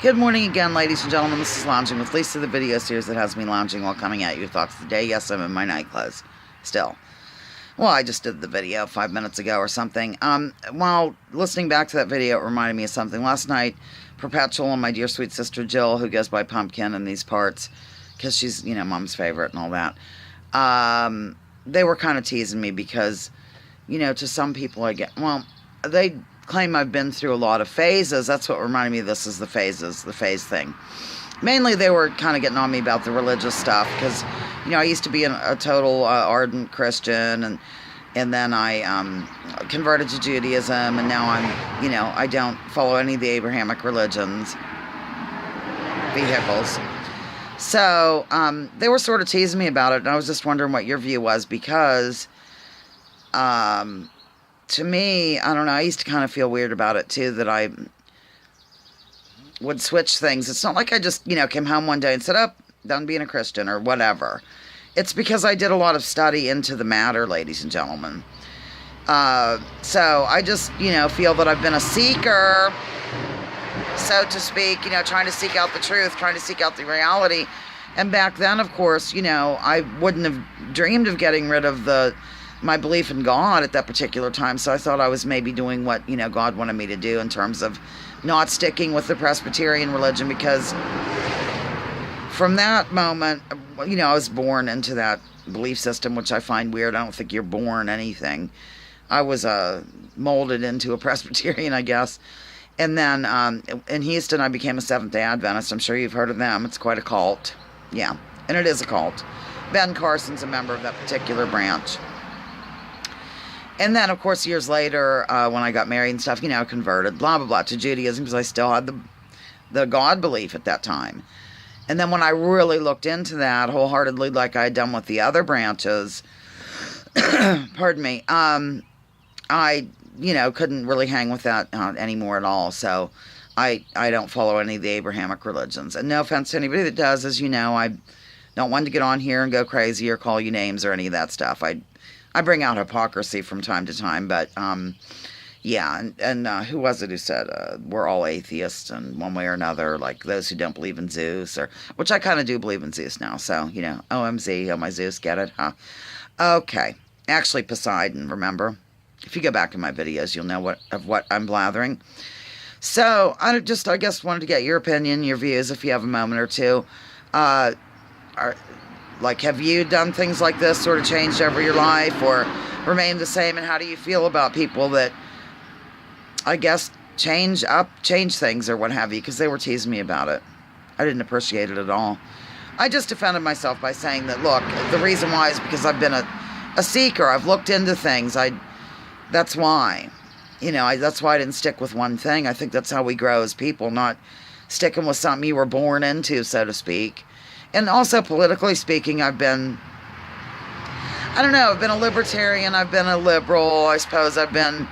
Good morning again, ladies and gentlemen. This is Lounging with Lisa, the video series that has me lounging while coming at you thoughts of the day. Yes, I'm in my night clothes. Still. Well, I just did the video 5 minutes ago or something. While listening back to that video, it reminded me of something. Last night, Perpetual and my dear sweet sister Jill, who goes by Pumpkin in these parts, because she's, you know, Mom's favorite and all that, they were kind of teasing me because, you know, to some people they claim I've been through a lot of phases. That's what reminded me of this, is the phases, the phase thing. Mainly they were kind of getting on me about the religious stuff because, you know, I used to be a total ardent Christian, and then I converted to Judaism, and now I don't follow any of the Abrahamic religions, vehicles. So they were sort of teasing me about it, and I was just wondering what your view was, because to me, I don't know, I used to kind of feel weird about it too, that I would switch things. It's not like I just, you know, came home one day and said, oh, done being a Christian or whatever. It's because I did a lot of study into the matter, ladies and gentlemen. So I just, you know, feel that I've been a seeker, so to speak, you know, trying to seek out the truth, trying to seek out the reality. And back then, of course, you know, I wouldn't have dreamed of getting rid of my belief in God at that particular time. So I thought I was maybe doing what, you know, God wanted me to do in terms of not sticking with the Presbyterian religion, because from that moment, you know, I was born into that belief system, which I find weird. I don't think you're born anything. I was molded into a Presbyterian, I guess. And then in Houston, I became a Seventh-day Adventist. I'm sure you've heard of them. It's quite a cult. Yeah, and it is a cult. Ben Carson's a member of that particular branch. And then, of course, years later, when I got married and stuff, you know, converted, blah, blah, blah, to Judaism, because I still had the God belief at that time. And then when I really looked into that wholeheartedly, like I had done with the other branches, pardon me, I, you know, couldn't really hang with that anymore at all. So I don't follow any of the Abrahamic religions. And no offense to anybody that does, as you know, I don't want to get on here and go crazy or call you names or any of that stuff. I bring out hypocrisy from time to time, but yeah, and who was it who said we're all atheists in one way or another, like those who don't believe in Zeus, which I kind of do believe in Zeus now, so, you know, OMZ, oh my Zeus, get it, huh? Okay, actually Poseidon, remember? If you go back in my videos, you'll know what I'm blathering. So, I guess wanted to get your opinion, your views, if you have a moment or two. Have you done things like this, sort of changed over your life, or remained the same? And how do you feel about people that, I guess, change things or what have you? Because they were teasing me about it. I didn't appreciate it at all. I just defended myself by saying that, look, the reason why is because I've been a seeker. I've looked into things. That's why. You know, that's why I didn't stick with one thing. I think that's how we grow as people, not sticking with something you were born into, so to speak. And also, politically speaking, I've been a libertarian, I've been a liberal, I suppose I've been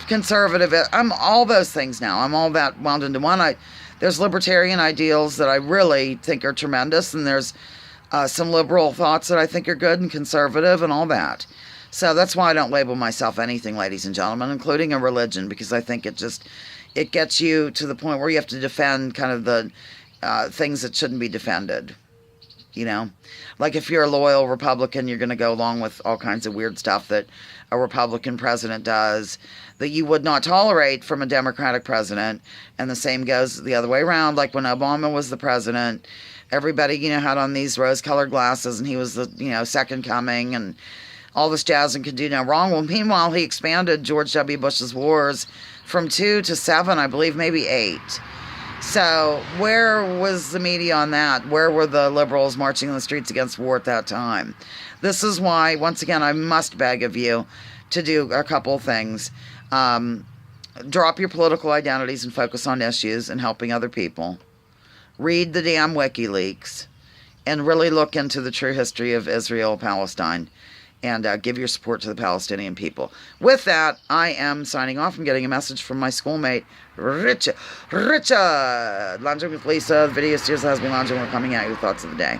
conservative. I'm all those things now. I'm all that wound into one. There's libertarian ideals that I really think are tremendous, and there's some liberal thoughts that I think are good and conservative and all that. So that's why I don't label myself anything, ladies and gentlemen, including a religion, because I think it gets you to the point where you have to defend kind of the things that shouldn't be defended, you know? Like if you're a loyal Republican, you're going to go along with all kinds of weird stuff that a Republican president does that you would not tolerate from a Democratic president. And the same goes the other way around. Like when Obama was the president, everybody, you know, had on these rose-colored glasses, and he was the, you know, second coming and all this jazz and could do no wrong. Well, meanwhile, he expanded George W. Bush's wars from 2 to 7, I believe, maybe 8. So where was the media on that? Where were the liberals marching in the streets against war at that time? This is why, once again, I must beg of you to do a couple things. Drop your political identities and focus on issues and helping other people. Read the damn WikiLeaks and really look into the true history of Israel, Palestine, and give your support to the Palestinian people. With that, I am signing off. I'm getting a message from my schoolmate, Richard. Lounging with Lisa. The video series has been lounging. We're coming at you with thoughts of the day.